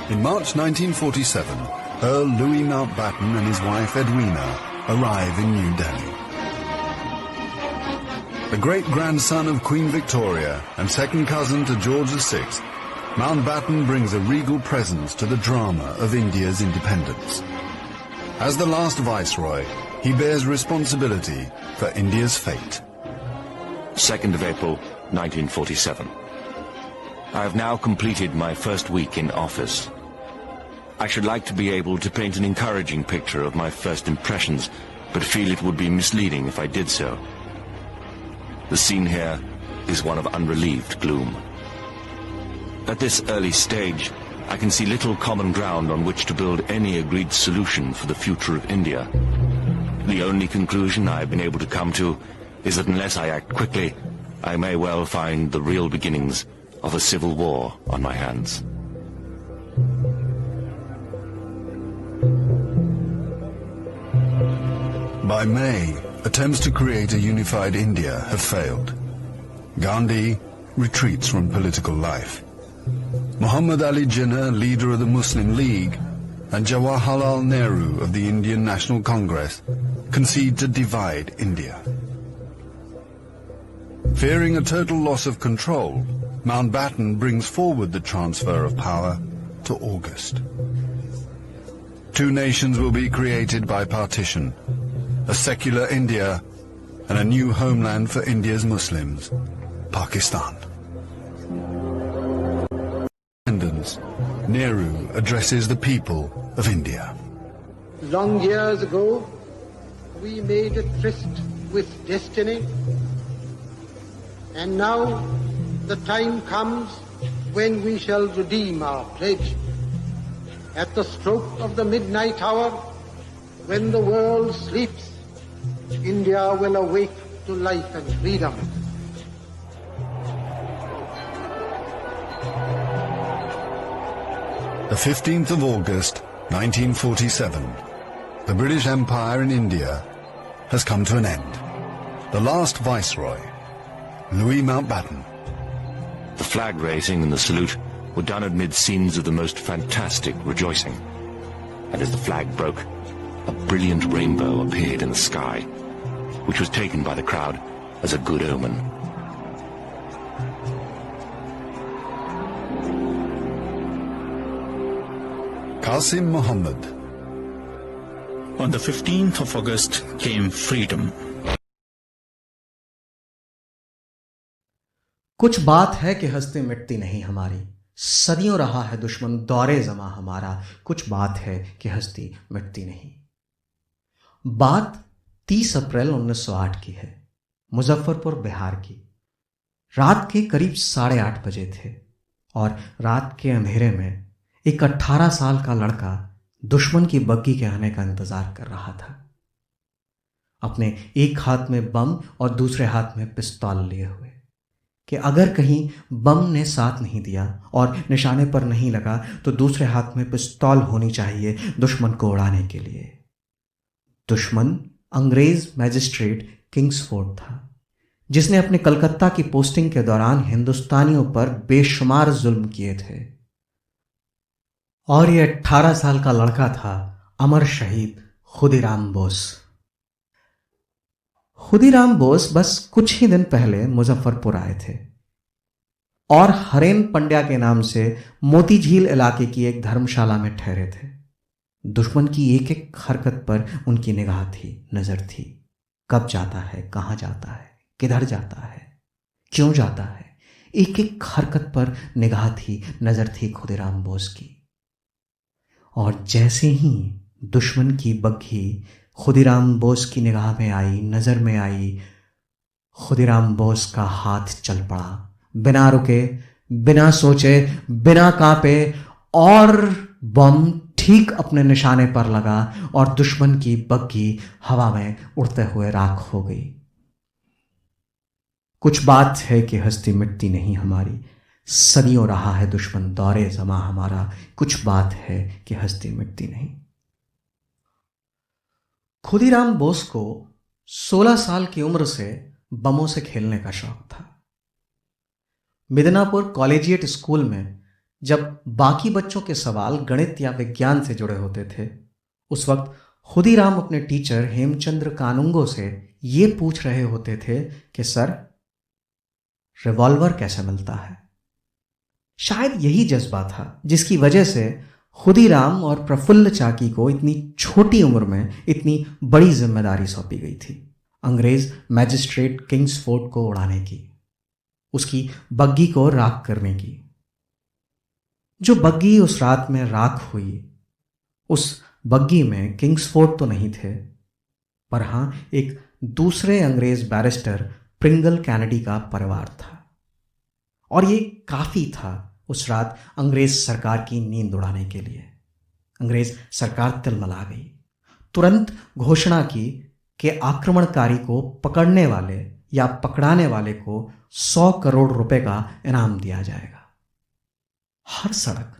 In March 1947, Earl Louis Mountbatten and his wife Edwina arrive in New Delhi. The great-grandson of Queen Victoria and second cousin to George VI, Mountbatten brings a regal presence to the drama of India's independence. As the last viceroy, he bears responsibility for India's fate. 2nd of April, 1947. I have now completed my first week in office. I should like to be able to paint an encouraging picture of my first impressions, but feel it would be misleading if I did so. The scene here is one of unrelieved gloom. At this early stage, I can see little common ground on which to build any agreed solution for the future of India. The only conclusion I have been able to come to is that unless I act quickly, I may well find the real beginnings of a civil war on my hands. By May, attempts to create a unified India have failed. Gandhi retreats from political life. Muhammad Ali Jinnah, leader of the Muslim League, and Jawaharlal Nehru of the Indian National Congress concede to divide India. Fearing a total loss of control, Mountbatten brings forward the transfer of power to August. Two nations will be created by partition, a secular India and a new homeland for India's Muslims, Pakistan. Independence, Nehru addresses the people of India. Long years ago, we made a tryst with destiny, and now the time comes when we shall redeem our pledge. At the stroke of the midnight hour, when the world sleeps, India will awake to life and freedom. The 15th of August, 1947, the British Empire in India has come to an end. The last viceroy, Louis Mountbatten. The flag raising and the salute were done amid scenes of the most fantastic rejoicing. And as the flag broke, a brilliant rainbow appeared in the sky, which was taken by the crowd as a good omen. Qasim Muhammad. On the 15th of August came freedom. कुछ बात है कि हंसते मिटती नहीं हमारी, सदियों रहा है दुश्मन दौरे जमा हमारा। कुछ बात है कि हंसती मिटती नहीं। बात 30 अप्रैल 1908 की है, मुजफ्फरपुर बिहार की। रात के करीब 8:30 बजे थे और रात के अंधेरे में एक 18 साल का लड़का दुश्मन की बग्गी के आने का इंतजार कर रहा था, अपने एक हाथ में बम और दूसरे हाथ में पिस्तौल लिए हुए, कि अगर कहीं बम ने साथ नहीं दिया और निशाने पर नहीं लगा तो दूसरे हाथ में पिस्तौल होनी चाहिए दुश्मन को उड़ाने के लिए। दुश्मन अंग्रेज मैजिस्ट्रेट किंग्सफोर्ड था, जिसने अपने कलकत्ता की पोस्टिंग के दौरान हिंदुस्तानियों पर बेशुमार जुल्म किए थे। और यह 18 साल का लड़का था अमर शहीद खुदीराम बोस। खुदीराम बोस बस कुछ ही दिन पहले मुजफ्फरपुर आए थे और हरेन पंड्या के नाम से मोती झील इलाके की एक धर्मशाला में ठहरे थे। दुश्मन की एक एक हरकत पर उनकी निगाह थी, नजर थी। कब जाता है, कहां जाता है, किधर जाता है, क्यों जाता है, एक एक हरकत पर निगाह थी, नजर थी खुदीराम बोस की। और जैसे ही दुश्मन की बग्घी खुदीराम बोस की निगाह में आई, नजर में आई, खुदीराम बोस का हाथ चल पड़ा, बिना रुके, बिना सोचे, बिना कांपे, और बम ठीक अपने निशाने पर लगा और दुश्मन की बग्घी हवा में उड़ते हुए राख हो गई। कुछ बात है कि हस्ती मिटती नहीं हमारी, सदियों रहा है दुश्मन दौरे ज़मा हमारा, कुछ बात है कि हस्ती मिटती नहीं। खुदीराम बोस को 16 साल की उम्र से बमों से खेलने का शौक था। मिदनापुर कॉलेजिएट स्कूल में जब बाकी बच्चों के सवाल गणित या विज्ञान से जुड़े होते थे, उस वक्त खुदीराम अपने टीचर हेमचंद्र कानुंगो से ये पूछ रहे होते थे कि सर, रिवॉल्वर कैसे मिलता है। शायद यही जज्बा था जिसकी वजह से खुदीराम और प्रफुल्ल चाकी को इतनी छोटी उम्र में इतनी बड़ी जिम्मेदारी सौंपी गई थी, अंग्रेज मैजिस्ट्रेट किंग्सफोर्ड को उड़ाने की, उसकी बग्घी को राख करने की। जो बग्घी उस रात में राख हुई, उस बग्घी में किंग्सफोर्ड तो नहीं थे, पर हां एक दूसरे अंग्रेज बैरिस्टर प्रिंगल कैनेडी का परिवार था। और ये काफी था उस रात अंग्रेज सरकार की नींद उड़ाने के लिए। अंग्रेज सरकार तिलमिला गई, तुरंत घोषणा की कि आक्रमणकारी को पकड़ने वाले या पकड़ाने वाले को 100 करोड़ रुपए का इनाम दिया जाएगा। हर सड़क,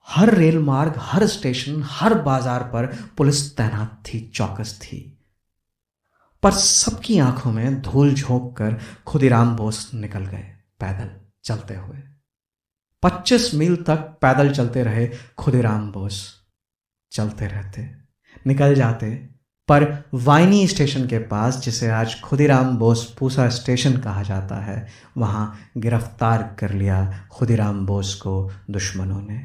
हर रेल मार्ग, हर स्टेशन, हर बाजार पर पुलिस तैनात थी, चौकस थी। पर सबकी आंखों में धूल झोंक कर खुदीराम बोस निकल गए, पैदल चलते हुए। 25 मील तक पैदल चलते रहे खुदीराम बोस। चलते रहते, निकल जाते, पर वाइनी स्टेशन के पास, जिसे आज खुदीराम बोस पूसा स्टेशन कहा जाता है, वहां गिरफ्तार कर लिया खुदीराम बोस को दुश्मनों ने।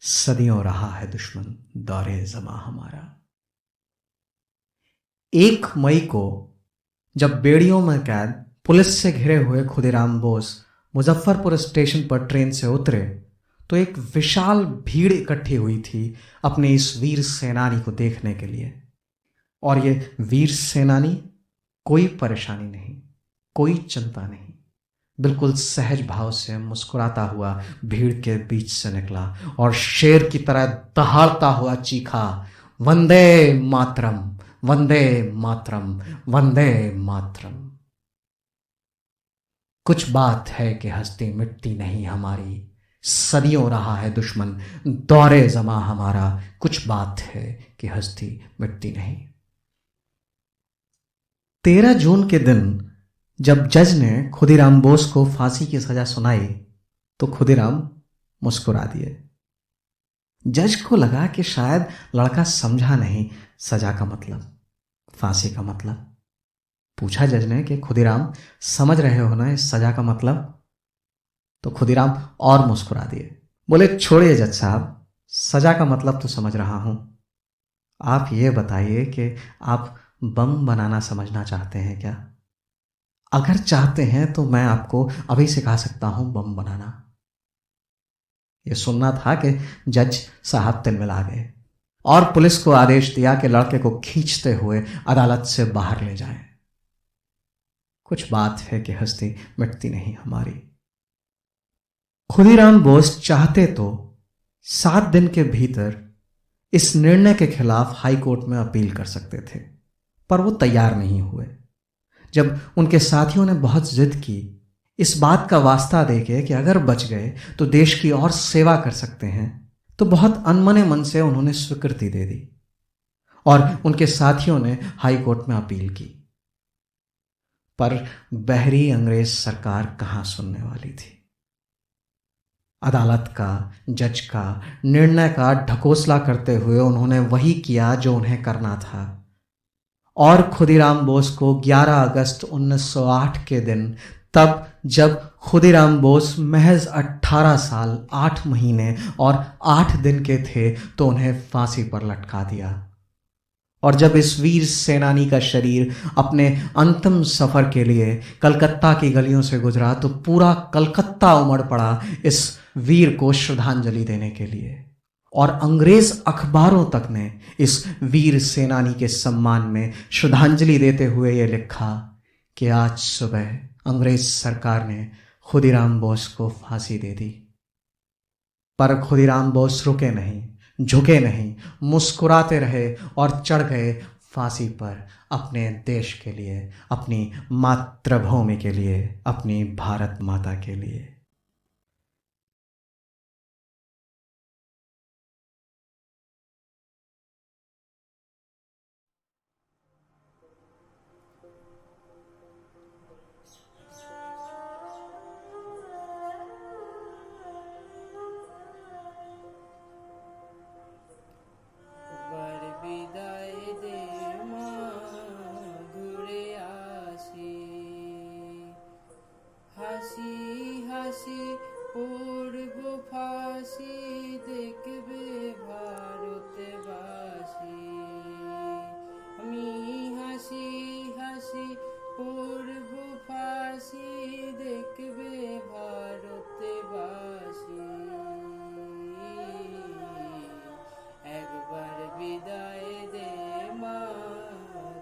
सदियों रहा है दुश्मन दौरे ज़मा हमारा। 1 मई को जब बेड़ियों में कैद पुलिस से घिरे हुए खुदीराम बोस मुजफ्फरपुर स्टेशन पर ट्रेन से उतरे तो एक विशाल भीड़ इकट्ठी हुई थी अपने इस वीर सेनानी को देखने के लिए। और ये वीर सेनानी कोई परेशानी नहीं, कोई चिंता नहीं, बिल्कुल सहज भाव से मुस्कुराता हुआ भीड़ के बीच से निकला और शेर की तरह दहाड़ता हुआ चीखा, वंदे मातरम, वंदे मातरम, वंदे मातरम। कुछ बात है कि हस्ती मिटती नहीं हमारी, सदियों रहा है दुश्मन दौरे ज़मा हमारा, कुछ बात है कि हस्ती मिटती नहीं। 13 जून के दिन जब जज ने खुदीराम बोस को फांसी की सजा सुनाई तो खुदीराम मुस्कुरा दिए। जज को लगा कि शायद लड़का समझा नहीं सजा का मतलब, फांसी का मतलब। पूछा जज ने कि खुदीराम, समझ रहे हो ना इस सजा का मतलब? तो खुदीराम और मुस्कुरा दिए, बोले छोड़िए जज साहब, सजा का मतलब तो समझ रहा हूं। आप ये बताइए कि आप बम बनाना समझना चाहते हैं क्या? अगर चाहते हैं तो मैं आपको अभी सिखा सकता हूं बम बनाना। यह सुनना था कि जज साहब तिलमिला गए और पुलिस को आदेश दिया कि लड़के को खींचते हुए अदालत से बाहर ले जाएं। कुछ बात है कि हस्ती मिटती नहीं हमारी। खुदीराम बोस चाहते तो 7 दिन के भीतर इस निर्णय के खिलाफ हाई कोर्ट में अपील कर सकते थे, पर वो तैयार नहीं हुए। जब उनके साथियों ने बहुत जिद की, इस बात का वास्ता देके कि अगर बच गए तो देश की और सेवा कर सकते हैं, तो बहुत अनमने मन से उन्होंने स्वीकृति दे दी और उनके साथियों ने हाई कोर्ट में अपील की। पर बहरी अंग्रेज सरकार कहां सुनने वाली थी। अदालत का, जज का, निर्णय का ढकोसला करते हुए उन्होंने वही किया जो उन्हें करना था। और खुदीराम बोस को 11 अगस्त 1908 के दिन, तब जब खुदीराम बोस महज 18 साल 8 महीने और 8 दिन के थे, तो उन्हें फांसी पर लटका दिया। और जब इस वीर सेनानी का शरीर अपने अंतिम सफर के लिए कलकत्ता की गलियों से गुजरा तो पूरा कलकत्ता उमड़ पड़ा इस वीर को श्रद्धांजलि देने के लिए। और अंग्रेज अखबारों तक ने इस वीर सेनानी के सम्मान में श्रद्धांजलि देते हुए ये लिखा कि आज सुबह अंग्रेज सरकार ने खुदीराम बोस को फांसी दे दी। पर खुदीराम बोस रुके नहीं, झुके नहीं, मुस्कुराते रहे और चढ़ गए फांसी पर अपने देश के लिए, अपनी मातृभूमि के लिए, अपनी भारत माता के लिए। পড়ব ফাঁসি দেখবে ভারতবাসী, আমি হাসি হাসি পড়ব ফাঁসি দেখবে ভারতবাসী, একবার বিদায় দে মা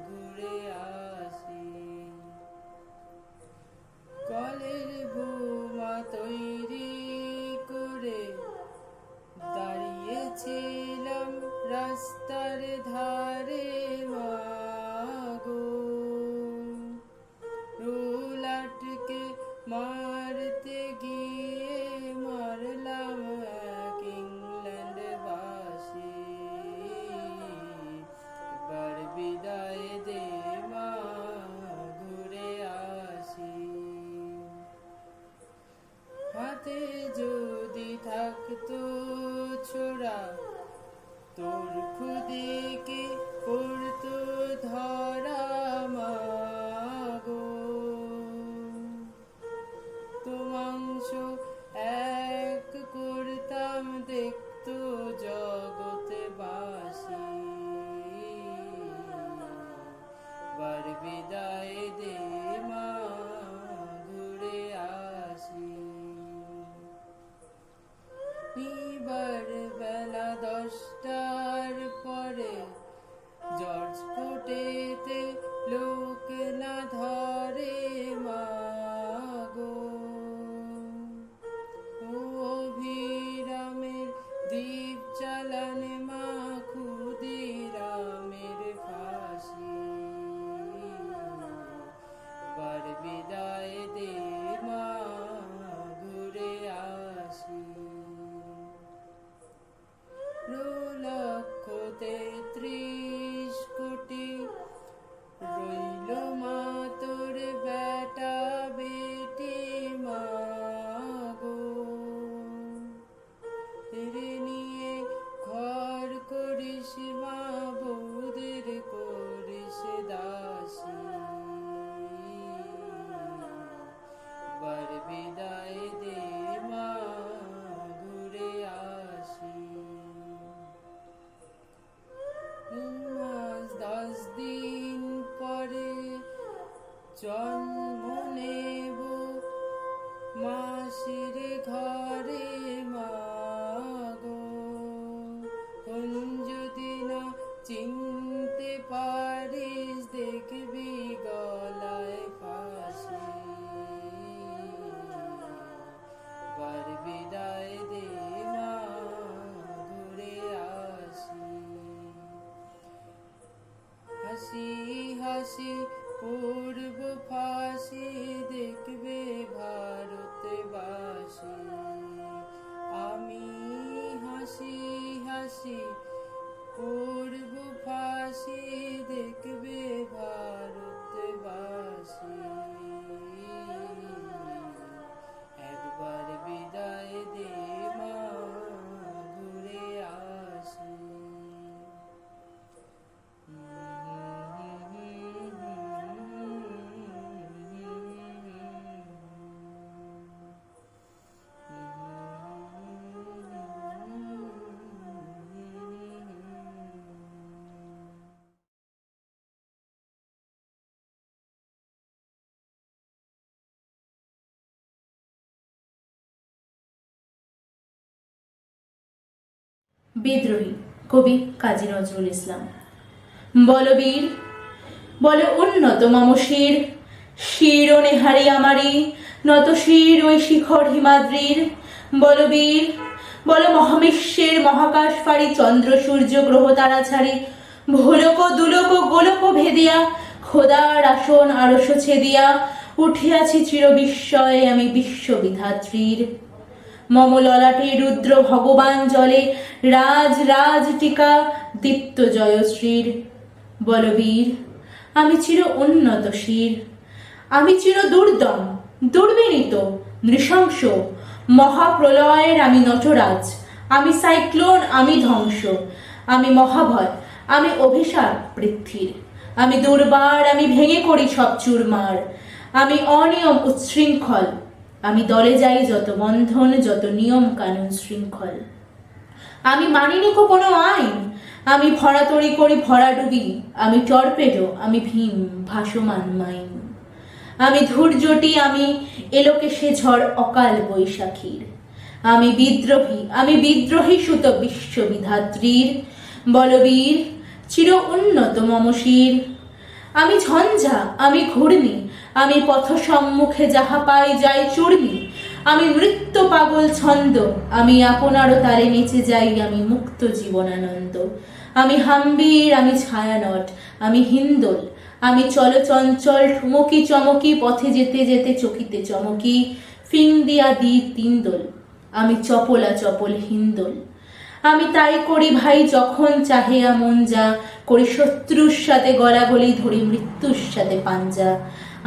ঘুরে আসি। কলের বোমা তৈরি করে দাঁড়িয়েছিলাম রাস্তার ধারে মাগো, রোল আটকে মারতে গিয়ে মারলাম এক ইংল্যান্ডবাসী, এবার বিদায় দে মা ঘুরে আসি। হাতে যদি থাকতো ছোড়া তোর খুদিকে পড়তো ধরা মাগো, তো মাংস এক করতাম দেখতো জগতে বাসি, বার বিদায় দে মা ঘুরে আসি। এবার বেলা 10টার পরে জর্জ কোটেতে লোক না ধরে মাগো, ও অভিরামের দ্বীপ চালান মা ক্ষুদিরামের ফাঁসি, বার বিদায় দে মা ঘুরে আসি। বিদ্রোহী কবি কাজী নজরুল ইসলাম। বলবীর বল উন্নত মম শির, শির ও নেহারি আমারি, নত শির ওই শিখর হিমাদ্রির। বলবীর বল মহাবিশ্বের মহাকাশ ফাড়ি, চন্দ্র সূর্য গ্রহ তারা ছাড়ি, ভোলক দুলক গোলক ভেদিয়া, খোদার আসন আরশ ছেদিয়া, উঠিয়াছি চির বিস্ময়ে আমি বিশ্ববিধাত্রীর। মম ললাটে রুদ্র ভগবান জলে, রাজ রাজ টিকা দীপ্ত জয়শ্রীর। বলবীর আমি চির উন্নত শির, আমি চির দুর্দম দুর্বিনীত নৃশংস, মহাপ্রলয়ের আমি নটরাজ, আমি সাইক্লোন আমি ধ্বংস, আমি মহাভয় আমি অভিশাপ পৃথ্বীর, আমি দুর্বার আমি ভেঙে করি সব চুরমার, আমি অনিয়ম উচ্ছৃঙ্খল, আমি দলে যাই যত বন্ধন যত নিয়ম কানুন শৃঙ্খল। আমি মানিনি কো কোনো আইন, আমি ভরাতরি করি ভরাডুবি, আমি টর্পেডো আমি ভীম ভাসমান মাইন। আমি ধৈর্যটি আমি এলোকে সে ঝড় অকাল বৈশাখীর। আমি বিদ্রোহী সুত বিশ্ববিধাত্রীর। বলবীর চির উন্নত মম শির, আমি ঝঞ্ঝা আমি ঘূর্ণি, আমি পথ সম্মুখে যাহা পাই যাই চূর্ণি, আমি নৃত্য পাগল ছন্দ, আমি আপনারও তালে নেচে যাই আমি মুক্ত জীবনানন্দ। আমি হাম্বির আমি ছায়ানট আমি হিন্দোল, আমি চলচঞ্চল ঠুমকি চমকি, পথে যেতে যেতে চকিতে চমকি, ফিং দিয়া দি তিনদোল, আমি চপলা চপল হিন্দোল। আমি তাই করি ভাই যখন চাহে মন যা, করি শত্রুর সাথে গলাগলি ধরি মৃত্যুর সাথে পাঞ্জা।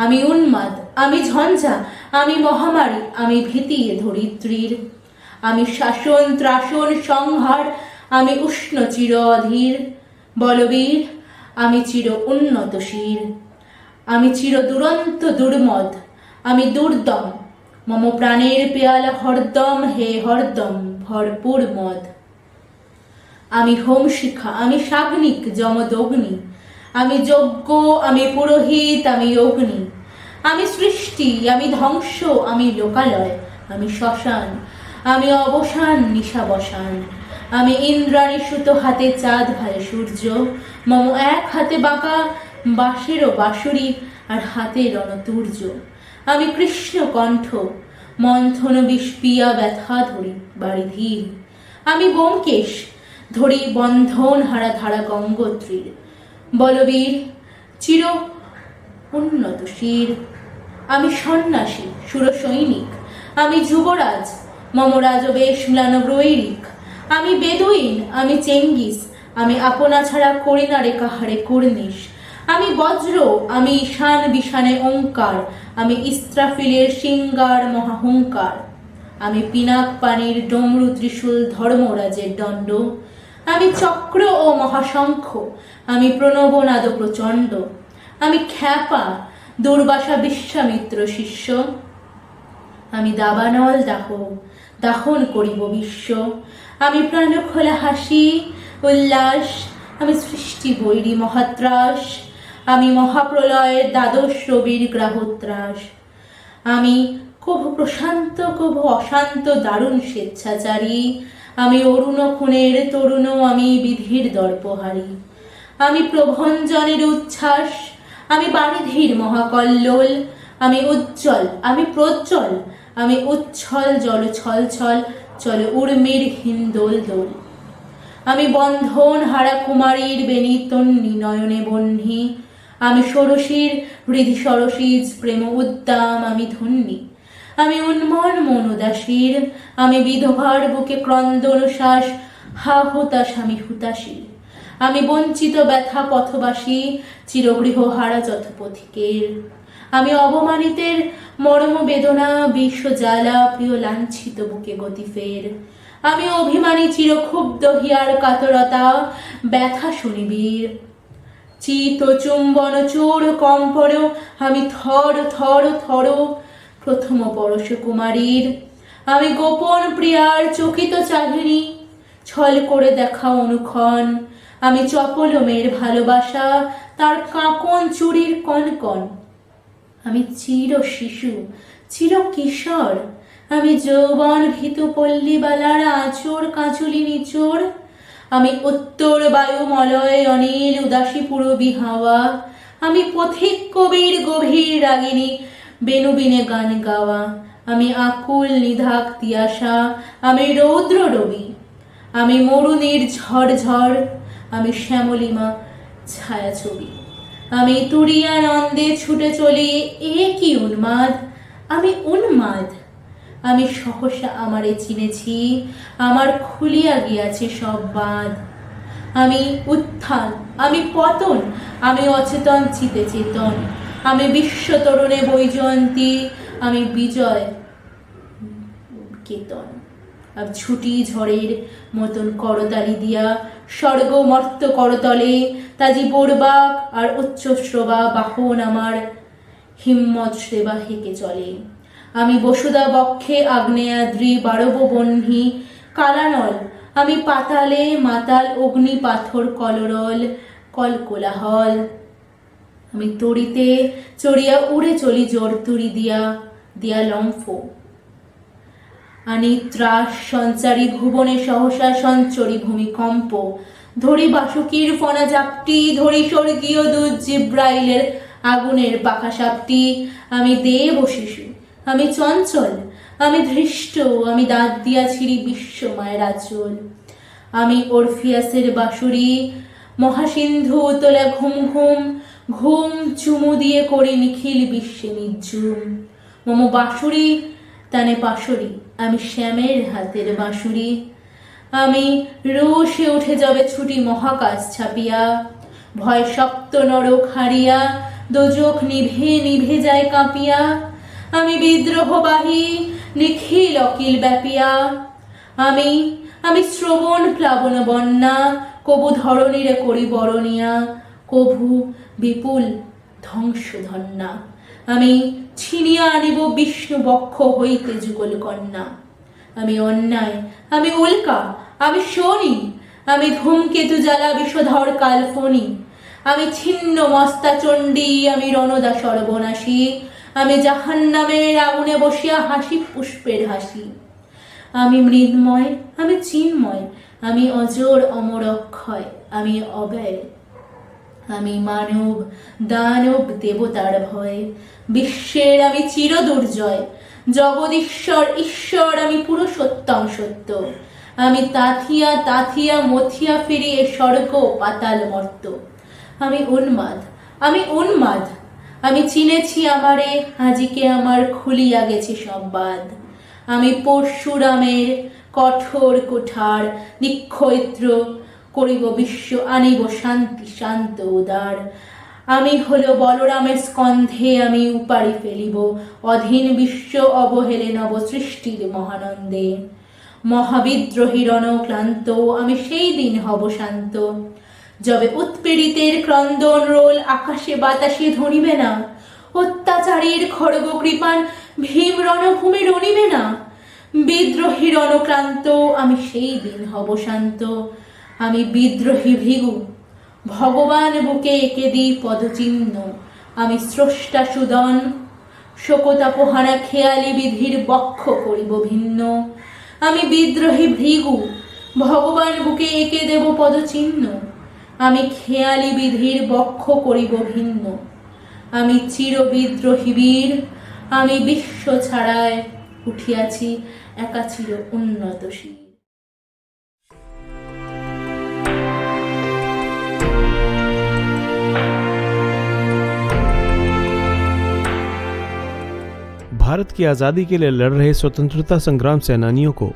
আমি উন্মাদ আমি ঝঞ্ঝা আমি মহামারী, আমি ভীতি ধরিত্রীর। আমি শাসন ত্রাসন সংহার, আমি উষ্ণ চির অধীর। বলবীর আমি চির উন্নত শির, আমি চির দুরন্ত দুর্মদ, আমি দুর্দম, মম প্রাণের পেয়ালা হরদম হে হরদম ভরপুর মদ। আমি হোম শিখা আমি সাগ্নিক যমদগ্নি, আমি যজ্ঞ আমি পুরোহিত আমি অগ্নি। আমি সৃষ্টি আমি ধ্বংস আমি লোকালয়, আমি শ্মশান আমি অবসান নিশাবসান। আমি ইন্দ্রাণী সুত হাতে চাঁদ ভালে সূর্য, মম এক হাতে বাঁকা বাঁশেরও বাঁশুরি আর হাতে রণতুর্য। আমি কৃষ্ণ কণ্ঠ মন্থন বিষপিয়া ব্যথা ধরি বাড়ি ধীর। আমি ব্যোমকেশ ধরি বন্ধন হারা ধারা গঙ্গোত্রীর। বলবীর চির উন্নত শির, আমি সন্ন্যাসী সুরসৈনিক, আমি যুবরাজ মম রাজবেশ ম্লান বৈরিক। আমি বেদুইন আমি চেঙ্গিস, আমি আপনা ছাড়া করি না রে কাহারে কুর্নিশ। আমি বজ্র আমি ঈশান বিশানে ওঙ্কার, আমি ইস্ত্রাফিলের সিঙ্গার মহাহুঙ্কার। আমি পিনাক পানির ডমরু ত্রিশূল ধর্মরাজের দণ্ড, আমি চক্র ও মহাশঙ্খ, আমি প্রণবনাদ প্রচণ্ড। আমি খ্যাপা দুর্বাসা বিশ্বামিত্র শিষ্য, আমি দাবানল দাহ দাহন করিব বিশ্ব। আমি প্রাণ খোলা হাসি উল্লাস, আমি সৃষ্টি বৈরী মহাত্রাস, আমি মহাপ্রলয়ের দ্বাদশ রবির গ্রাহত্রাস। আমি কভু প্রশান্ত কভু অশান্ত দারুণ স্বেচ্ছাচারী, আমি অরুণ খুনের তরুণ আমি বিধির দর্পহারী। আমি প্রভঞ্জনের উচ্ছ্বাস, আমি বারিধির মহাকল্লোল, আমি উজ্জ্বল আমি প্রজ্জ্বল, আমি উচ্ছল জল ছল ছল চলে উর্মির হিন্দোল দোল। আমি বন্ধন হারা কুমারীর বেনিতন্নি নয়নে বহ্নি, আমি ষোড়শীর হৃদি সরসীজ প্রেম উদ্দাম আমি ধন্যী। আমি উন্মন মন উদাসীর, আমি বিধবার বুকে ক্রন্দন শ্বাস হা হুতাশ আমি হুতাশীর। আমি বঞ্চিত ব্যথা পথবাসী চিরগৃহ হারা যথপথিকের। আমি অবমানিতের মর্ম বেদনা বিশ্ব জ্বালা প্রিয় লাঞ্ছিত বুকে গতি ফের। আমি অভিমানী চিরক্ষুব্ধ হিয়ার কাতরতা ব্যথা শুনিবীর। চিত চুম্বন চোর কম্পর আমি থর থর থর প্রথম পরশ কুমারীর। আমি গোপন প্রিয়ার চকিত চাহিনী ছল করে দেখা অনুক্ষণ। আমি চপলমের ভালোবাসা তার কাঁকন চুরির কনকন। আমি চির শিশু চির কিশোর, আমি যৌবন ভীতু পল্লীবালার আঁচড় কাঁচুলি নিচড়। আমি উত্তর বায়ু মলয় অনিল উদাসী পুরবী হাওয়া, আমি পথিক কবির গভীর রাগিনী বেনুবিনে গান গাওয়া, আমি আকুল নিধাক তিয়াসা, আমি রৌদ্র রবি, আমি মরুনির ঝড় ঝড়, আমি শ্যামলিমা ছায়াছবি, আমি তুরিয়া নন্দে ছুটে চলি এ কি উন্মাদ, আমি উন্মাদ, আমি সহসা আমারে চিনেছি, আমার খুলিয়া গিয়াছে সব বাঁধ, আমি উত্থান, আমি পতন, আমি অচেতন চিতে চেতন, আমি বিশ্ব তরুণে বৈজয়ন্তী, আমি বিজয় কেতন। আর ছুটি ঝড়ের মতন করতালি দিয়া স্বর্গ মর্ত করতলে, তাজি বোরবাক আর উচ্চশ্রবা বাহন আমার হিম্মত সেবা হেঁকে চলে। আমি বসুদা বক্ষে আগ্নেয়াদ্রি বারব বহ্নি কালানল, আমি পাতালে মাতাল অগ্নি পাথর কলরল কল কোলাহল, আমি তড়িতে চড়িয়া উড়ে চলি জোর তুরি দিয়া দিয়া লম্ফ, আনি ত্রাস সঞ্চারী ভুবনে সহসা সঞ্চরী ভূমিকম্প, ধরি বাসুকির ফনা জাপটি, ধরি স্বর্গীয় দূত জিব্রাইলের আগুনের পাখা সাপটি, আমি দেব শিশু, আমি চঞ্চল, আমি ধৃষ্ট, আমি দাঁত দিয়া ছিঁড়ি বিশ্বমায়ের আঁচল, আমি অরফিয়াসের বাঁশুরি মহাসিন্ধু তোলা ঘুম ঘুম ঘুম চুমু দিয়ে করি নিখিল বিশ্বে নিঝুম, মম বাঁশুরি তানে পাশরি, আমি শ্যামের হাতের বাঁশুরি, আমি রোষে উঠে যাবে ছুটি মহাকাশ ছাপিয়া, ভয় সপ্ত নরক হারিয়া দোজখ নিভে নিভে যায় কাঁপিয়া, আমি বিদ্রোহবাহী নিখিল অকিল ব্যাপিয়া, আমি আমি শ্রবণ প্লাবন বন্যা কবু ধরণীরে করি বরণিয়া, কভু বিপুল ধ্বংসধন্যা, আমি ছিনিয়া আনিব বিষ্ণু বক্ষ হইতে যুগল কন্যা, আমি অন্যায়, আমি উল্কা, আমি শনি, আমি ধূমকেতু জ্বালা বিষধর কালফনি, আমি ছিন্ন মস্তা চণ্ডী, আমি রণদা সর্বনাশী, আমি জাহান্নামের আগুনে বসিয়া হাসি পুষ্পের হাসি, আমি মৃন্ময়, আমি চিন্ময়, আমি অজর অমর অক্ষয়, আমি অব্যয়, আমি মানব দানব দেবতার ভয়, বিশ্বের আমি চির দুর্জয়, জগদীশ্বর ঈশ্বর, আমি পুরুষোত্তম সত্য, আমি তাথিয়া তাথিয়া মথিয়া ফিরি এ স্বর্গ পাতাল মর্ত, আমি উন্মাদ, আমি উন্মাদ, আমি চিনেছি আমারে আজিকে আমার খুলিয়া গেছে সব বাদ, আমি পরশুরামের কঠোর কুঠার নিক্ষয়িত্র করিব বিশ্ব, আনিব শান্তি শান্ত উদার, আমি হলো বলরামের স্কন্ধে, আমি উপাড়ি ফেলিব অধীন বিশ্ব অবহেলে নব সৃষ্টির মহানন্দে, মহাবিদ্রোহী রণক্লান্ত, আমি সেই দিন হব শান্ত, যবে উৎপীড়িতের ক্রন্দন রোল আকাশে বাতাসে ধরিবে না, অত্যাচারীর খড়গ কৃপান ভীম রণভূমি রণিবে না, বিদ্রোহী রণক্লান্ত, আমি সেই দিন হব শান্ত, আমি বিদ্রোহী ভৃগু ভগবান বুকে এঁকে দিই পদচিহ্ন, আমি স্রষ্টা সুদন শোকতাপহারা খেয়ালি বিধির বক্ষ করিব ভিন্ন, আমি বিদ্রোহী ভৃগু ভগবান বুকে এঁকে দেব পদচিহ্ন, আমি খেয়ালি বিধির বক্ষ করিব ভিন্ন, আমি চির বিদ্রোহী বীর, আমি বিশ্ব ছাড়ায় উঠিয়াছি একা চির উন্নতশীল। भारत की आज़ादी के लिए लड़ रहे स्वतंत्रता संग्राम सेनानियों को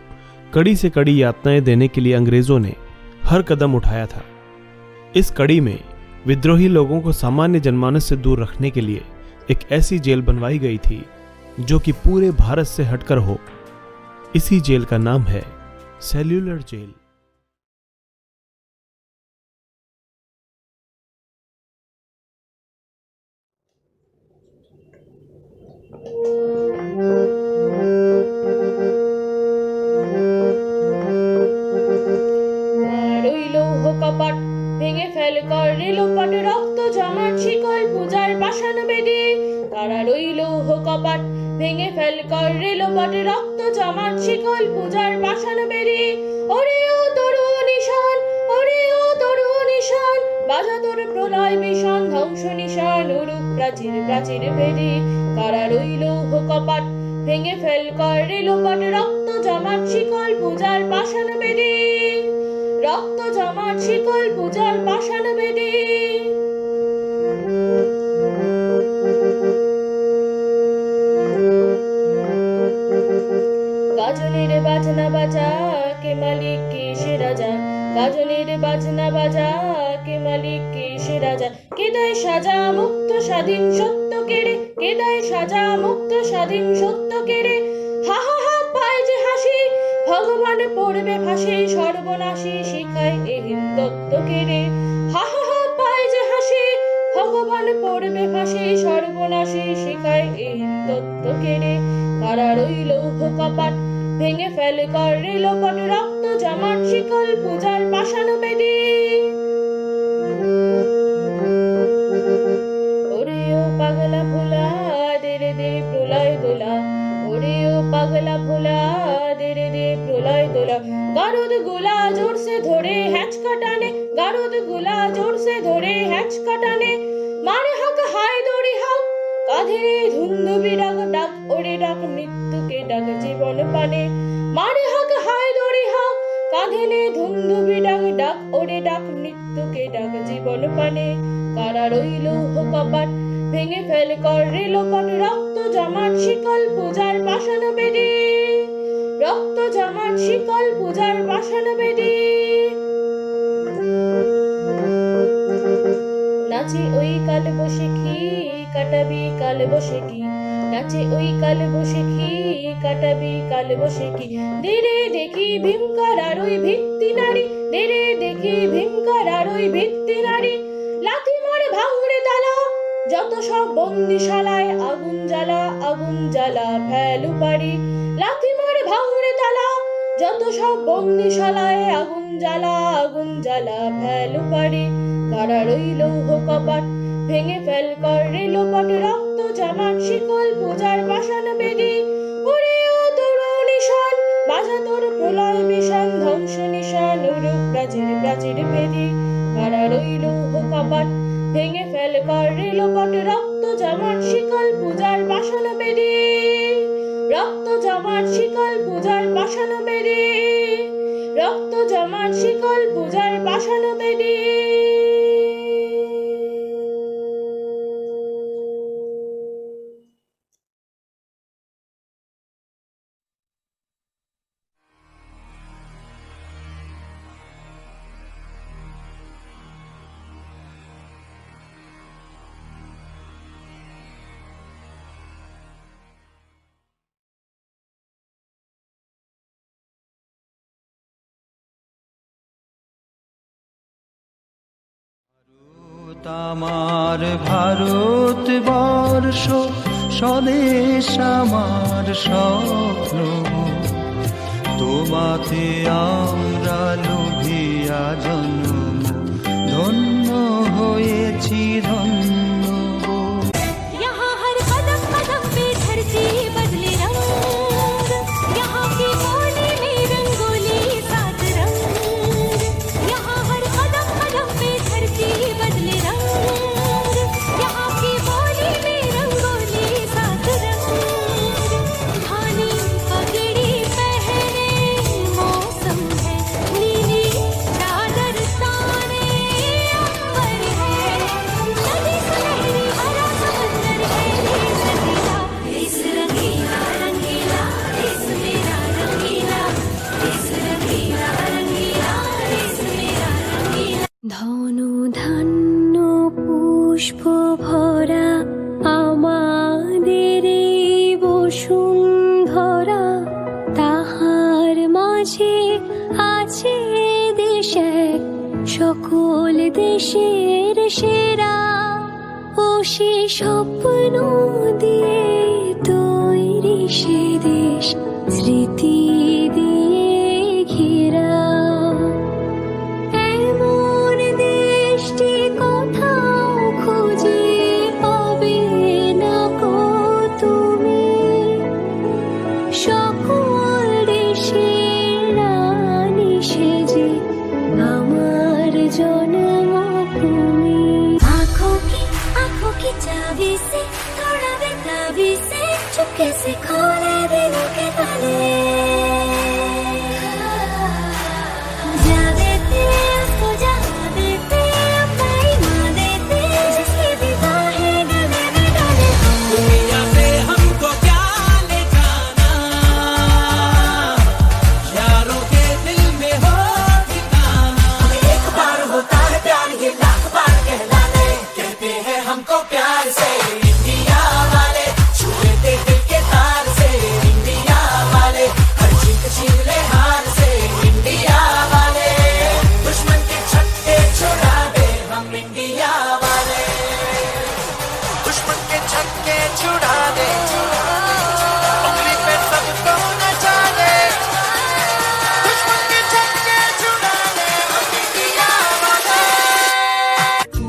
कड़ी से कड़ी यातनाएं देने के लिए अंग्रेजों ने हर कदम उठाया था। इस कड़ी में विद्रोही लोगों को सामान्य जनमानस से दूर रखने के लिए एक ऐसी जेल बनवाई गई थी जो कि पूरे भारत से हटकर हो। इसी जेल का नाम है सेल्यूलर जेल। কপাট ভেঙে ফেল কর রেলোপাট রক্ত জমাট শিকল পূজার পাষাণ বেদী, তারা রইল কপাট ভেঙে ফেল কর রেলোপাট রক্ত জমাট শিকল পূজার পাষাণ বেদী, ওরে ও তরুণ ঈশান, ও প্রাচীর ভেদি কারা রইল কপাট ভেঙে ফেল করে লোপাট রক্ত জমাট শিকল পূজার পাষাণ বেদি রক্ত জমাট শিকল পূজার পাষাণ বেদি গাজনের বাজনা বাজা কে মালিক কে সে রাজা গাজনের বাজনা বাজা কে মালিক কে সে রাজা কে দেয় সাজা মুক্ত স্বাধীন সত্য কেড়ে কে দেয় সাজা মুক্ত স্বাধীন সত্য কেড়ে হা হা হা পায় যে হাসি ভগবান পড়বে ফাঁসি সর্বনাশী শিখায় এ হিন্দত্ব কেড়ে হা হা হা পায় যে হাসি ভগবান পড়বে ফাঁসি সর্বনাশী শিখায় এ হিন্দত্ব কেড়ে কারা রইল কপাট ভেঙে ফেল করে লোপাট রক্ত জমাট শিকল পূজার পাষাণ বেদি ওরে ও পাগলা ভোলা দে রে দে প্রলয় দোলা ওরে ও পাগলা ভোলা দে রে দে প্রলয় দোলা গারুদ গুলা জোর সে ধরে হ্যাচ কাটানে গারুদ গুলা জোর সে ধরে হ্যাচ কাটানে মারে হাক হায় দড়ি হাক কাঁধে ধুন্দুবি ডাক ডাক ওরে ডাক মৃত্যুকে ডাক জীবন পানে মারে হাক হায় দড়ি হাক কাঁধে নে ধুন্দুবি ডাক ডাক ওরে ডাক মৃত্যুকে ডাক জীবন পানে কারা রইল কপাট ভেঙে ফেল করে লোপাট রক্ত জমাট শিকল পূজার পাষাণ বেদি রক্ত জমাট শিকল পূজার পাষাণ বেদি নাচে ওই কাল বসে কি কাটাবি কাল বসে কি নাচে ওই কাল বসে কি কাটাবি কাল বসে কি দেরে দেখি ভীমকার আর ওই ভিত্তি নারী দেরে দেখি ভীমকার আর ওই ভিত্তি নারী লাথি মারে ভাঙড়ে তালা যত সব বন্দিশালায় আগুন জ্বালা ফেলু পারি লাথি মারে ভাঙড়ে তালা যত সব বন্দিশালায় আগুন জ্বালা ফেলু পারি কারা রইল কপাট ভেঙে ফেল করে লোপাট রক্ত জমাট শিকল পূজার পাষাণ বেদি ওরে ও তোর নিশান বাজা তোর প্রলয় বিষান ধ্বংস নিশান উরুপ প্রাচীর বেদি কারা রইল কপাট ভেঙে ফেল করে লোপাট রক্ত জমাট শিকল পূজার পাষাণ বেদি রক্ত জমাট শিকল পূজার পাষাণ বেদি রক্ত জমাট শিকল পূজার পাষাণ বেদি আমার ভারতবর্ষ স্বদেশ আমার স্বপ্ন তোমাতে আমরা লোভিয়া জন্ম ধন্য হয়েছি ধন্য यहाँ हर कदम कदम पे धरती बदले रंग यहाँ की बोली में रंगोली सात रंग यहाँ हर कदम कदम पे धरती बदले रंग यहाँ की बोली में रंगोली सात रंग धानी पगड़ी पहने मौसम है नीली चादर ताने अंबर है नदी सुनहरी हरा समंदर है देश रंगीला रंगीला देश मेरा रंगीला देश रंगीला रंगीला देश मेरा रंगीला ধনু ধান্য পুষ্প ভরা আমাদের বসুন্ধরা তাহার মাঝে আছে দেশ এক সকল দেশের সেরা ও সে স্বপ্ন দিয়ে তৈরি সে দেশ স্মৃতি দিয়ে ঘেরা এমন দেশটি কোথাও খুঁজে পাবে না গো তুমি সকল দেশের রানী সেজে আমার জন্মভূমি आँखों की चाबी से कैसे खोले दिलों के ताले, जा देते उसको जा देते, अपना ईमान देते, जिसकी भी बाहें गले में डाले। दुनिया से हमको क्या ले जाना, यारों के दिल में हो ठिकाना। एक बार होता है प्यार, ये लाख बार कहलाने, कहते हैं हमको प्यार से इंडिया वाले, छुएते दिल के तार से इंडिया वाले, हर चीज छीन ले हार से इंडिया वाले, दुश्मन के छक्के छुड़ा दे हम इंडिया वाले, दुश्मन के छक्के छुड़ा दे, उंगली पे सबको नचा दे, दुश्मन के छक्के छुड़ा दे हम इंडिया वाले।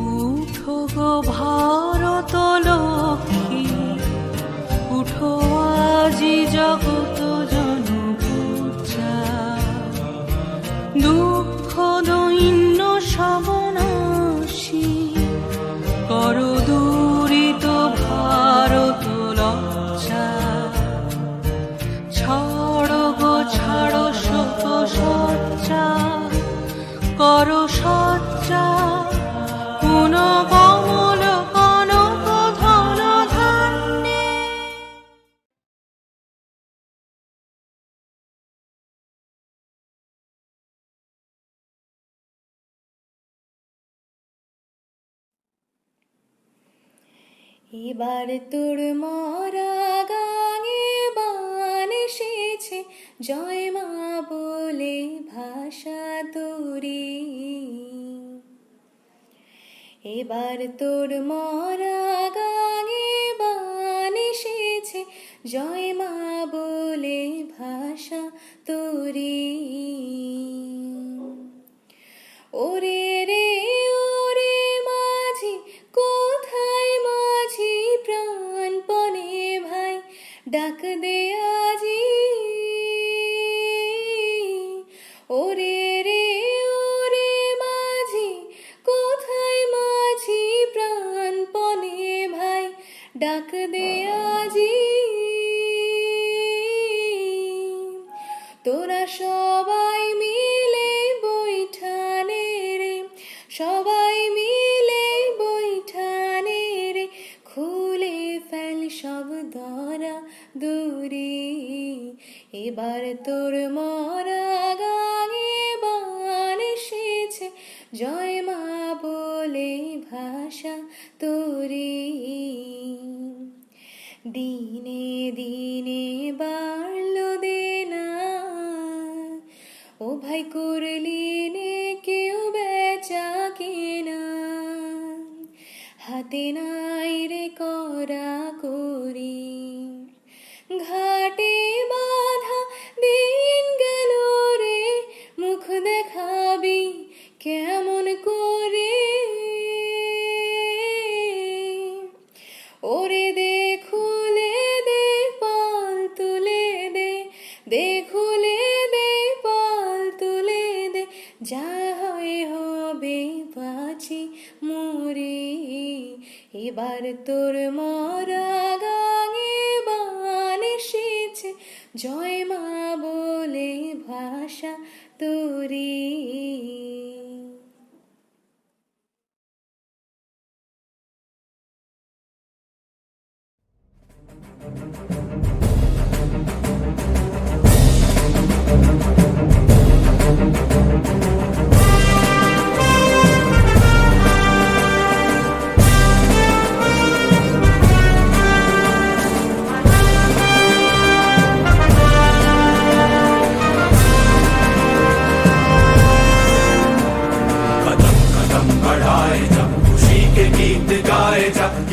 উঠো গো ভারত লক্ষ্মী, উঠো আজি জগত জনপূজা, দুঃখ দৈন্য সবনাশী, করো দূরিত ভারত লজ্জা, ছাড়ো গো ছাড়ো শোক সজ্জা, করো সজ্জা, পুন কমল কনক ধন ধান্যে। এবার তোর মরা গাঙে বান এসেছে, জয় মা বলে ভাষা তোরে। এবার তোর মরা গাঙে বান এসেছে, জয় মা বলে ভাষা তোরে। ওরে রে ওরে মাঝি, কোথায় মাঝি প্রাণপণে ভাই, ডাক দে আজি। ওরে রে ওরে মাঝি, কোথায় মাঝি প্রাণপণে ভাই, ডাক দে আজি। তোরা সবাই মিলে বৈঠানে রে, সবাই মিলে বৈঠানে রে, খুলে ফেল সব দরা দূরে। এবার তোর মরা গাঙে বান এসেছে, জয় মা বলে ভাষা তোরে। দিনে দিনে বাড়লো দেনা, ও ভাই করলি নে কেউ বেচা কেনা, হাতে নাই রে করা করি, ঘাটে বাধা দিন গেল রে, মুখ দেখাবি কেমন করে। ওরে দে খুলে দে পাল তুলে দে, দে খুলে দে পাল তুলে দে, যা হয় হবে বাঁচি মরে। এবার তোর মরা গাঙে বান এসেছে, জয় মা বলে ভাষা তোরে।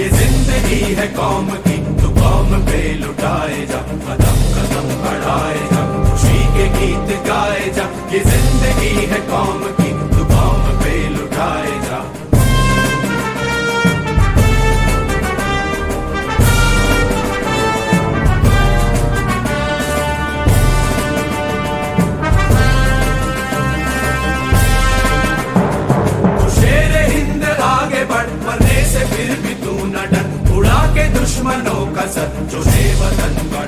ये जिंदगी है कौम की, तो कौम पे लुटाए जा, कदम कदम बढ़ाए जा, खुशी के गीत गाए जा। ये जिंदगी है कौम की, तो कौम पे लुटाए जा। दुश्मनों का सर जो वतन का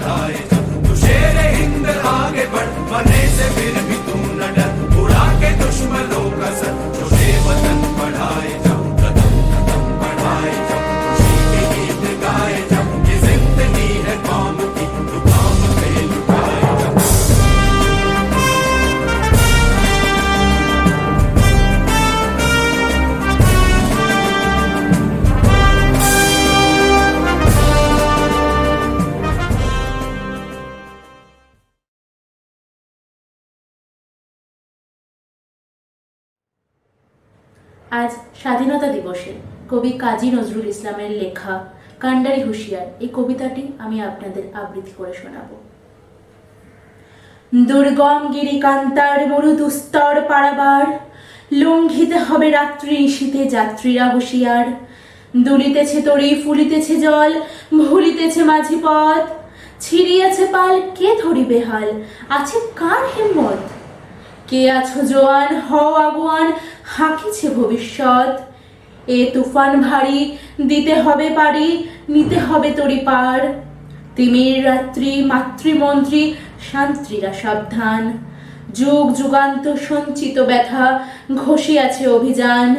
আজ স্বাধীনতা দিবসে কবি কাজী নজরুল ইসলামের লেখা কান্ডারি হুঁশিয়ার এই কবিতাটি আমি আপনাদের আবৃত্তি করে শোনাবো। দুর্গম গিরিকান্তার মরু দুস্তর পারাবার, লঙ্ঘিতে হবে রাত্রি নিশীথে যাত্রীরা হুঁশিয়ার। দুলিতেছে তরি ফুলিতেছে জল, ভুলিতেছে মাঝি পথ, ছিড়িয়াছে পাল কে ধরিবে হাল, আছে কার হিম্মত? কে আছো জোয়ান হও আগুয়ান, হাঁকিছে ভবিষ্যৎ। এ তুফান ভারী দিতে হবে পারি, নিতে হবে তরি পার। তিমির রাত্রি মাতৃমন্ত্রী শান্ত্রীরা সাবধান, যুগ যুগান্ত সঞ্চিত ব্যথা ঘষিয়াছে অভিযান।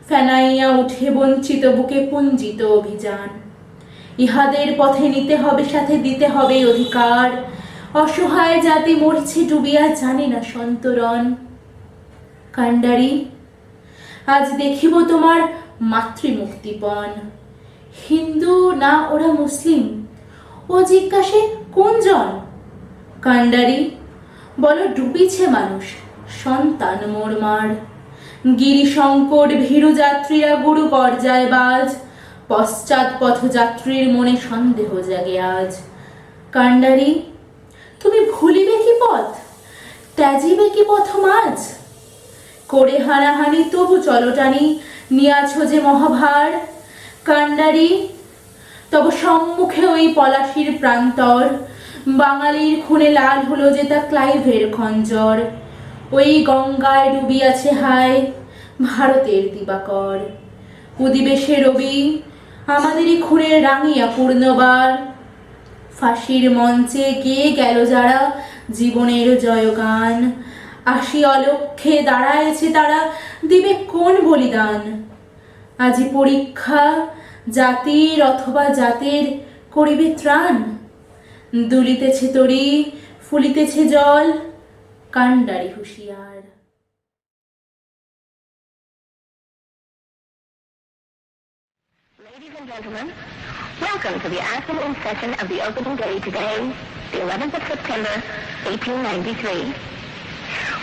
ফেনাইয়া উঠে বঞ্চিত বুকে পুঞ্জিত অভিযান। ইহাদের পথে নিতে হবে সাথে দিতে হবে অধিকার। অসহায় জাতি মরছে ডুবিয়া জানে না সন্তরণ। কান্ডারি আজ দেখিব তোমার মাতৃমুক্তিপণ। হিন্দু না ওরা মুসলিম, ও জিজ্ঞাসে কোনজন? কান্ডারি বলো ডুবিছে মানুষ সন্তান মোরমার। গিরি সংকট ভীরু যাত্রীরা গুরু পর্যায় বাজ, পশ্চাৎ পথযাত্রীর মনে সন্দেহ জাগে আজ। কান্ডারি তুমি ভুলিবে কি পথ, ত্যাজিবে কি পথ মাঝ? করে হানাহানি তবু চলটানি, নিয়াছ যে মহাভার। কান্ডারি তব সম্মুখে ওই পলাশির প্রান্তর, বাঙালির খুনে লাল হলো যে তা ক্লাইভের খঞ্জর। ওই গঙ্গায় ডুবিয়াছে হায় ভারতের দিবাকর। উদিবে সে রবি আমাদেরই খুনের রাঙিয়া পূর্ণবার। ফাঁসির মঞ্চে গেয়ে গেল যারা জীবনের জয়গান, আসি অলক্ষ্যে দাঁড়ায়েছে তারা দিবে কোন বলিদান? আজি পরীক্ষা জাতির অথবা জাতের করিবে ত্রাণ। দুলিতেছে তরি ফুলিতেছে জল, কান্ডারি হুঁশিয়ার। Ladies and gentlemen, welcome to the afternoon session of the opening day today, the 11th of September, 1893.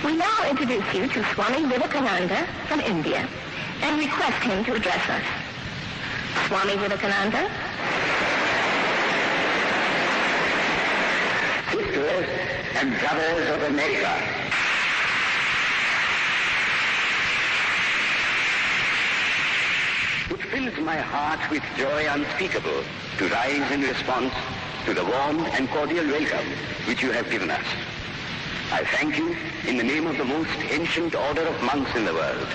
We now introduce you to Swami Vivekananda from India and request him to address us. Swami Vivekananda. Sisters and brothers of America, it fills my heart with joy unspeakable to rise in response to the warm and cordial welcome which you have given us. I thank you in the name of the most ancient order of monks in the world.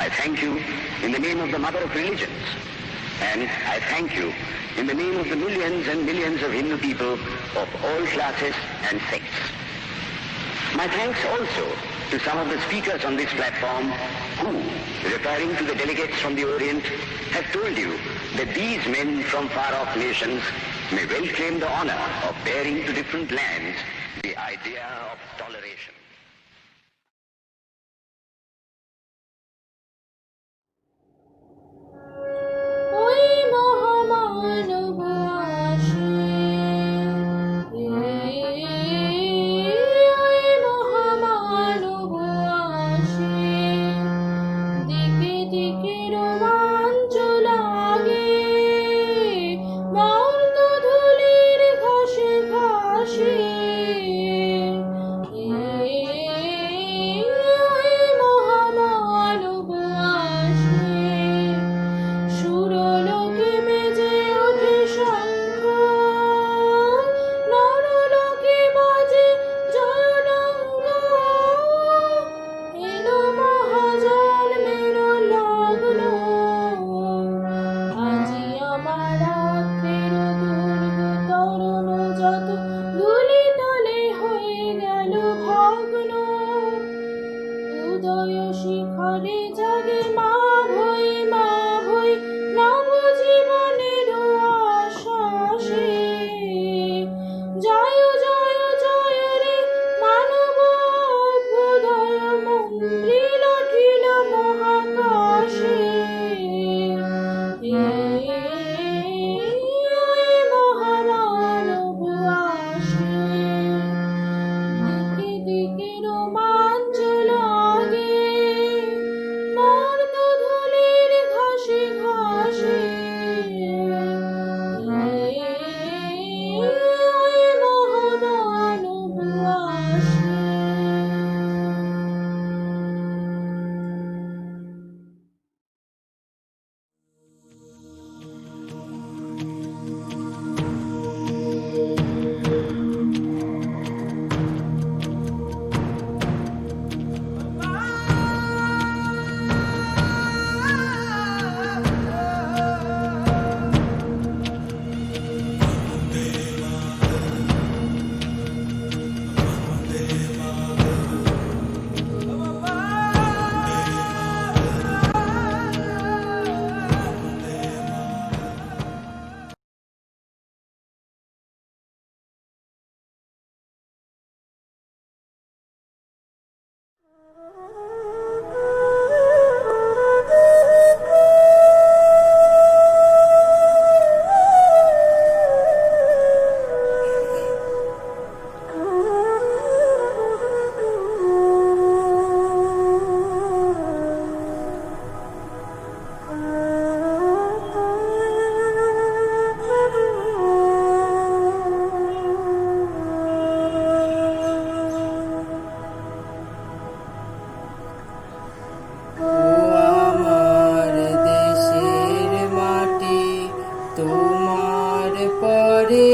I thank you in the name of the mother of religions. And I thank you in the name of the millions and millions of Hindu people of all classes and sects. My thanks also to some of the speakers on this platform who, referring to the delegates from the Orient, have told you that these men from far-off nations may well claim the honor of bearing to different lands the idea of toleration. ওই মহামানব আসে, ওই মহামানব আসে, দিকে দিকে রোমাঞ্চ লাগে, মর্ত ধুলির ঘাসে ঘাসে। ওই মহামানব আসে, সুরলোকে বেজে ওঠে শঙ্খ, নরলোকে বাজে জয়ডঙ্গ। এলো মহাজন্মের লগ্ন, আজি আমার রাত্রের দুর্গ তরুণ যত ধুলি তলে হয়ে গেল ভগ্ন। উদয় শিখরে জাগে মা ভই নব জীবনের আশ্বাসে। জয় জয় জয় রে মানব অভ্যুদয়, মন্ত্রিল অখিল মহাকাশে। মহামানব আসে, দিকে দিকে রোমাঞ্চ লাগে, মর্ত আমার দেশের মাটি তোমার পরে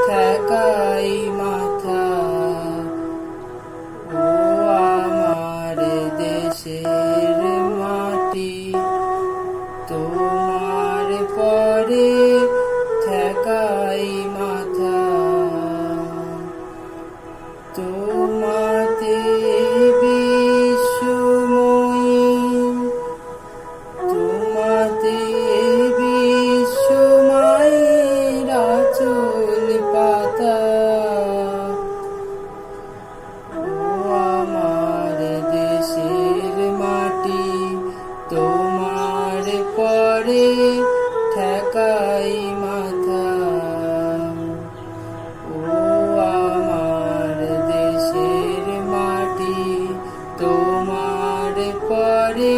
ঠেকাই মাথা। ও আমার দেশের মাটি তোমার পরে ঠেকাই মাথা। তোমাতে বিশ্বময়ী, তোমাতে বিশ্বমায়ের আঁচল পাতা। ও আমার দেশের মাটি তোমার পরে ঠেকাই মাথা। ও আমার দেশের মাটি তোমার পরে